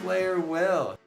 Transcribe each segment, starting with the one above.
Player Will.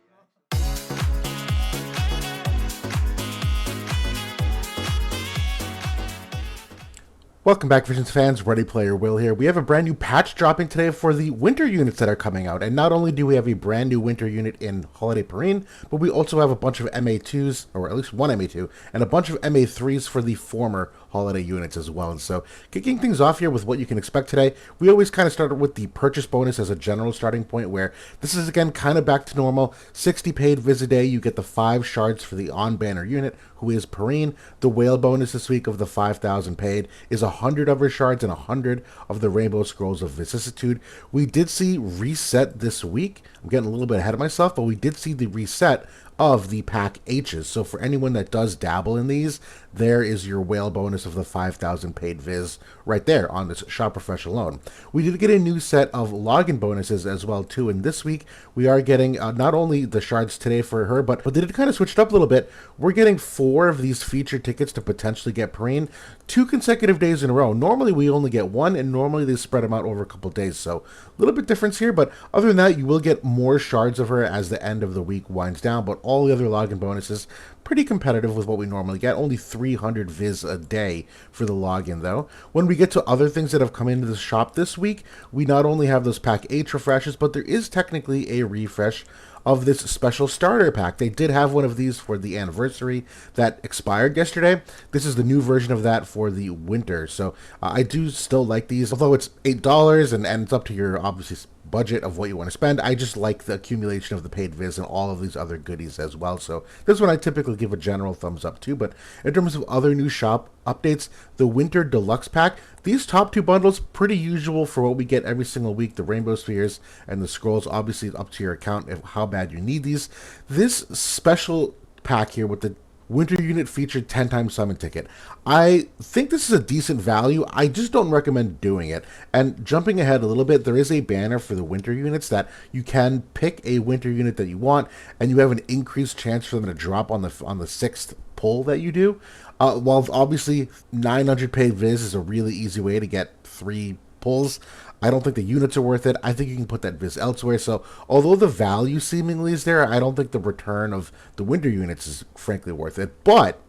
Welcome back, Visions fans. Ready Player Will here. We have a brand new patch dropping today for the winter units that are coming out. And not only do we have a brand new winter unit in Holiday Perrene, but we also have a bunch of MA2s, or at least one MA2, and a bunch of MA3s for the former Holiday units as well. And so, kicking things off here with what you can expect today, we always kind of started with the purchase bonus as a general starting point, where this is again kind of back to normal. 60 paid viz a day, you get the 5 shards for the on-banner unit, who is Perrene. The whale bonus this week of the 5,000 paid is 100 of her shards and 100 of the Rainbow Scrolls of Vicissitude. We did see reset this week. I'm getting a little bit ahead of myself, but we did see the reset of the pack H's. So for anyone that does dabble in these, there is your whale bonus of the 5,000 paid viz right there on this shop refresh alone. We did get a new set of login bonuses as well too, and this week we are getting not only the shards today for her, but they did kind of switch it up a little bit. We're getting 4 of these featured tickets to potentially get Perrene 2 consecutive days in a row. Normally we only get 1, and normally they spread them out over a couple days, so a little bit difference here, but other than that, you will get more shards of her as the end of the week winds down. But all the other login bonuses, pretty competitive with what we normally get. Only 300 viz a day for the login though. When we get to other things that have come into the shop this week, we not only have those pack H refreshes, but there is technically a refresh of this special starter pack. They did have one of these for the anniversary that expired yesterday. This is the new version of that for the winter. So I do still like these, although it's $8 and it's up to your obviously budget of what you want to spend. I just like the accumulation of the paid viz and all of these other goodies as well. So this one I typically give a general thumbs up to. But in terms of other new shop updates, the Winter Deluxe Pack, these top 2 bundles, pretty usual for what we get every single week. The Rainbow Spheres and the Scrolls, obviously up to your account of how bad you need these. This special pack here with the Winter Unit featured 10 times summon ticket, I think this is a decent value. I just don't recommend doing it. And jumping ahead a little bit, there is a banner for the winter units that you can pick a winter unit that you want, and you have an increased chance for them to drop on the 6th pull that you do. While obviously 900 paid viz is a really easy way to get 3 pulls, I don't think the units are worth it. I think you can put that viz elsewhere. So although the value seemingly is there, I don't think the return of the winter units is frankly worth it. But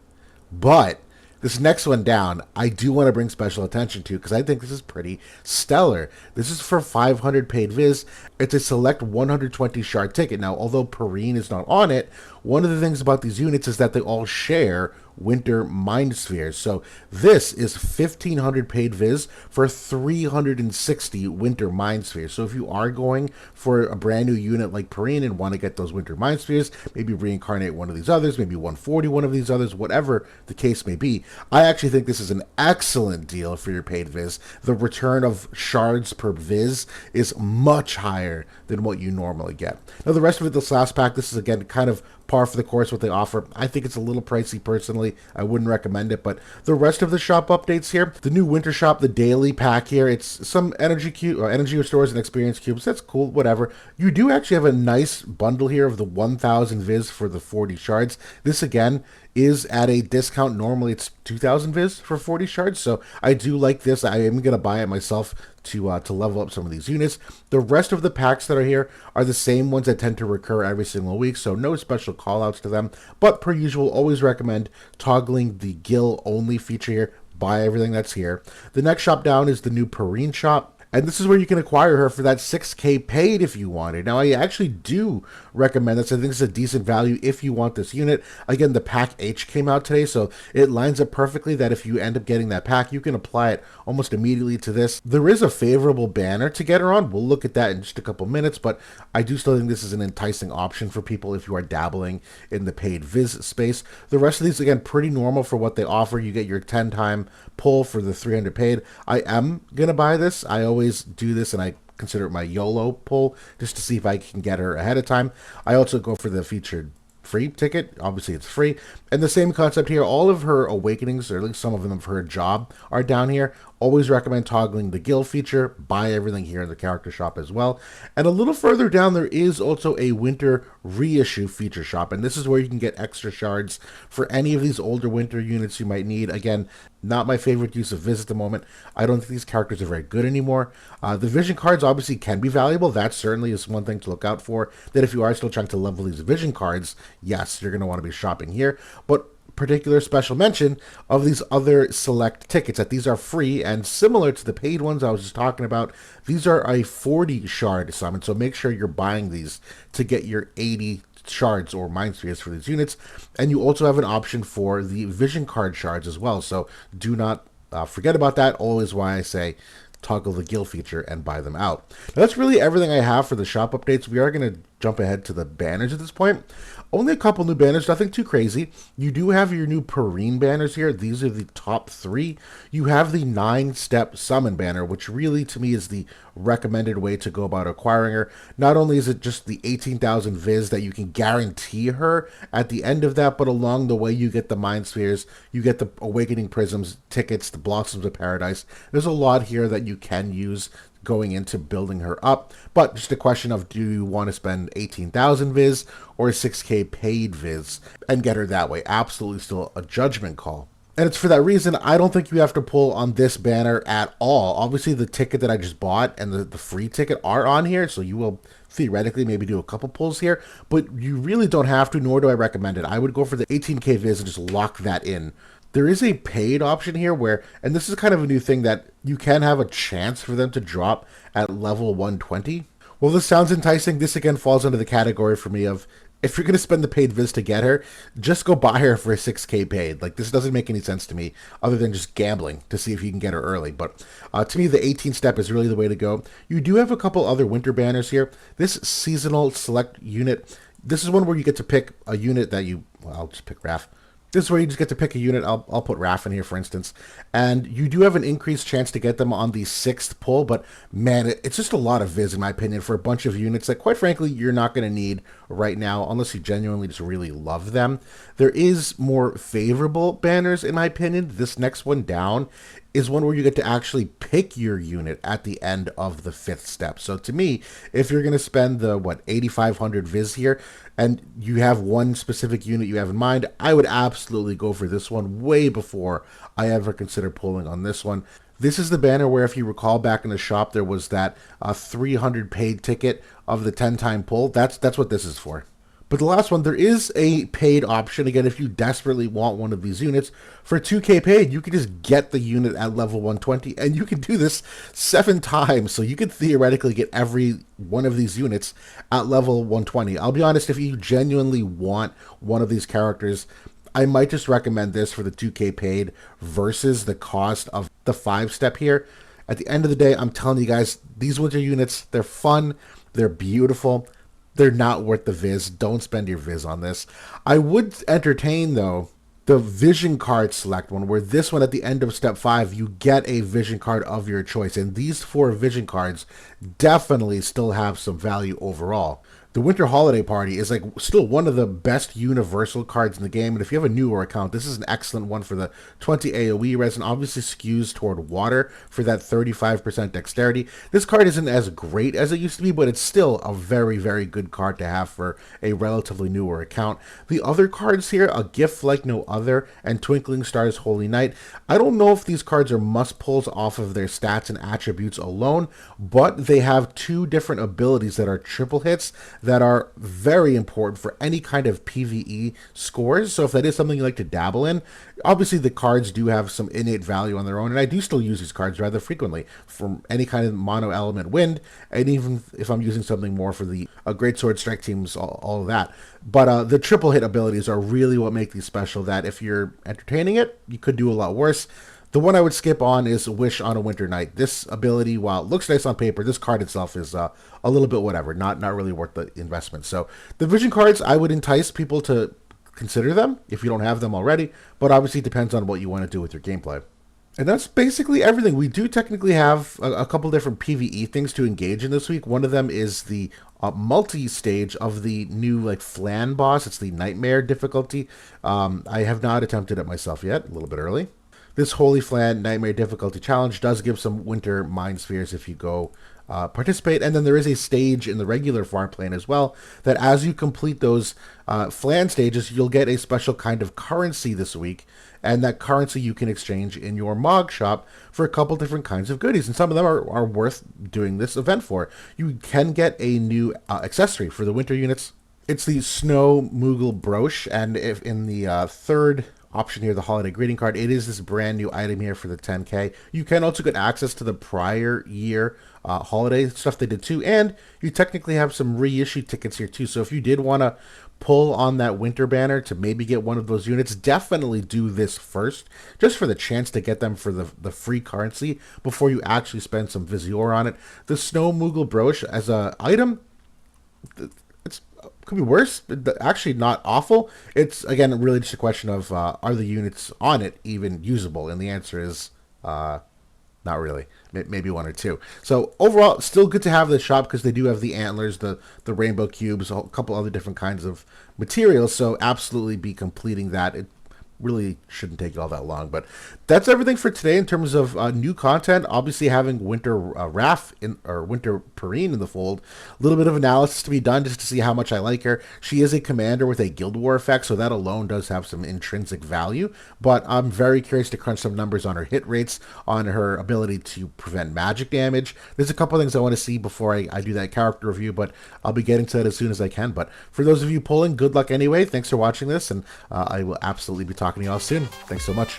this next one down, I do want to bring special attention to because I think this is pretty stellar. This is for 500 paid viz. It's a select 120 shard ticket. Now, although Perrene is not on it, one of the things about these units is that they all share winter mind spheres. So this is 1,500 paid viz for 360 winter mind spheres. So if you are going for a brand new unit like Perrene and want to get those winter mind spheres, maybe reincarnate one of these others, maybe 140 one of these others, whatever the case may be, I actually think this is an excellent deal for your paid viz. The return of shards per viz is much higher than what you normally get. Now the rest of it, this last pack, this is again kind of par for the course what they offer. I think it's a little pricey personally. I wouldn't recommend it, but the rest of the shop updates here, the new winter shop, the daily pack here, it's some energy cube, or energy restores and experience cubes. That's cool, whatever. You do actually have a nice bundle here of the 1,000 viz for the 40 shards. This again is at a discount. Normally it's 2,000 viz for 40 shards, so I do like this. I am going to buy it myself to level up some of these units. The rest of the packs that are here are the same ones that tend to recur every single week, so no special callouts to them. But per usual, always recommend toggling the Gil only feature here. Buy everything that's here. The next shop down is the new Perrene shop. And this is where you can acquire her for that 6K paid if you want it. Now, I actually do recommend this. I think it's a decent value if you want this unit. Again, the pack H came out today, so it lines up perfectly that if you end up getting that pack, you can apply it almost immediately to this. There is a favorable banner to get her on. We'll look at that in just a couple minutes, but I do still think this is an enticing option for people if you are dabbling in the paid viz space. The rest of these, again, pretty normal for what they offer. You get your 10-time pull for the 300 paid. I am going to buy this. I always do this, and I consider it my YOLO pull just to see if I can get her ahead of time. I also go for the featured free ticket. Obviously, it's free. And the same concept here. All of her awakenings, or at least some of them of her job, are down here. Always recommend toggling the guild feature. Buy everything here in the character shop as well. And a little further down, there is also a winter reissue feature shop. And this is where you can get extra shards for any of these older winter units you might need. Again, not my favorite use of Viz at the moment. I don't think these characters are very good anymore. The vision cards obviously can be valuable. That certainly is one thing to look out for. That if you are still trying to level these vision cards, yes, you're going to want to be shopping here. But particular special mention of these other select tickets, that these are free and similar to the paid ones I was just talking about. These are a 40 shard summon, so make sure you're buying these to get your 80 shards or mind spheres for these units. And you also have an option for the vision card shards as well, so do not forget about that. Always why I say toggle the guild feature and buy them out. Now, that's really everything I have for the shop updates. We are going to jump ahead to the banners at this point. Only a couple new banners, nothing too crazy. You do have your new Perrene banners here. These are the top 3. You have the 9-step summon banner, which really, to me, is the recommended way to go about acquiring her. Not only is it just the 18,000 Viz that you can guarantee her at the end of that, but along the way you get the Mind Spheres, you get the Awakening Prisms tickets, the Blossoms of Paradise. There's a lot here that you can use going into building her up, but just a question of, do you want to spend 18,000 Viz or 6k paid Viz and get her that way? Absolutely still a judgment call. And it's for that reason I don't think you have to pull on this banner at all. Obviously the ticket that I just bought and the free ticket are on here, so you will theoretically maybe do a couple pulls here, but you really don't have to, nor do I recommend it. I would go for the 18k Viz and just lock that in. There is a paid option here where, and this is kind of a new thing, that you can have a chance for them to drop at level 120. Well, this sounds enticing. This again falls under the category for me of, if you're going to spend the paid Viz to get her, just go buy her for a 6k paid. Like, this doesn't make any sense to me other than just gambling to see if you can get her early. But to me, the 18 step is really the way to go. You do have a couple other winter banners here. This seasonal select unit, this is one where you get to pick a unit that you, well, I'll just pick Raph. This is where you just get to pick a unit. I'll put Raph in here, for instance. And you do have an increased chance to get them on the 6th pull, but man, it's just a lot of Viz, in my opinion, for a bunch of units that, quite frankly, you're not going to need right now unless you genuinely just really love them. There is more favorable banners, in my opinion. This next one down is one where you get to actually pick your unit at the end of the 5th step. So to me, if you're going to spend the, 8,500 Viz here, and you have one specific unit you have in mind, I would absolutely go for this one way before I ever consider pulling on this one. This is the banner where, if you recall back in the shop, there was that 300 paid ticket of the 10-time pull. That's what this is for. But the last one, there is a paid option. Again, if you desperately want one of these units, for 2k paid, you can just get the unit at level 120, and you can do this 7 times. So you could theoretically get every one of these units at level 120. I'll be honest, if you genuinely want one of these characters, I might just recommend this for the 2k paid versus the cost of the 5-step here. At the end of the day, I'm telling you guys, these winter units, they're fun, they're beautiful. They're not worth the Viz. Don't spend your Viz on this. I would entertain, though, the vision card select one, where this one at the end of step 5, you get a vision card of your choice. And these 4 vision cards definitely still have some value overall. The Winter Holiday Party is still one of the best universal cards in the game, and if you have a newer account, this is an excellent one for the 20 AoE res, and obviously skews toward water for that 35% dexterity. This card isn't as great as it used to be, but it's still a very, very good card to have for a relatively newer account. The other cards here, A Gift Like No Other and Twinkling Stars Holy Night, I don't know if these cards are must pulls off of their stats and attributes alone, but they have 2 different abilities that are triple hits that are very important for any kind of PvE scores. So if that is something you like to dabble in, obviously the cards do have some innate value on their own, and I do still use these cards rather frequently from any kind of mono element wind, and even if I'm using something more for the Greatsword Strike teams, all of that. But the triple hit abilities are really what make these special, that if you're entertaining it, you could do a lot worse. The one I would skip on is Wish on a Winter Night. This ability, while it looks nice on paper, this card itself is a little bit whatever, not really worth the investment. So the vision cards, I would entice people to consider them if you don't have them already, but obviously it depends on what you want to do with your gameplay. And that's basically everything. We do technically have a couple different PvE things to engage in this week. One of them is the multi-stage of the new like flan boss. It's the nightmare difficulty. I have not attempted it myself yet. A little bit early. This Holy Flan Nightmare difficulty challenge does give some winter mind spheres if you go participate. And then there is a stage in the regular farm plan as well that as you complete those flan stages, you'll get a special kind of currency this week. And that currency you can exchange in your Mog shop for a couple different kinds of goodies. And some of them are worth doing this event for. You can get a new accessory for the winter units. It's the Snow Moogle brooch. And if in the third option here, the holiday greeting card, it is this brand new item here for the 10K. You can also get access to the prior year holiday stuff they did too, and you technically have some reissue tickets here too. So if you did want to pull on that winter banner to maybe get one of those units, definitely do this first, just for the chance to get them for the free currency before you actually spend some Visior on it. The Snow Moogle brooch as a item, it's could be worse, but actually not awful. It's again really just a question of are the units on it even usable, and the answer is not really. Maybe one or two. So overall, still good to have the shop because they do have the antlers, the rainbow cubes, a couple other different kinds of materials. So absolutely be completing that. It really shouldn't take all that long. But that's everything for today in terms of new content. Obviously, having Winter Raph or Winter Perrene in the fold. A little bit of analysis to be done just to see how much I like her. She is a commander with a Guild War effect, so that alone does have some intrinsic value. But I'm very curious to crunch some numbers on her hit rates, on her ability to prevent magic damage. There's a couple things I want to see before I do that character review, but I'll be getting to that as soon as I can. But for those of you pulling, good luck anyway. Thanks for watching this, and I will absolutely be talking to you all soon. Thanks so much.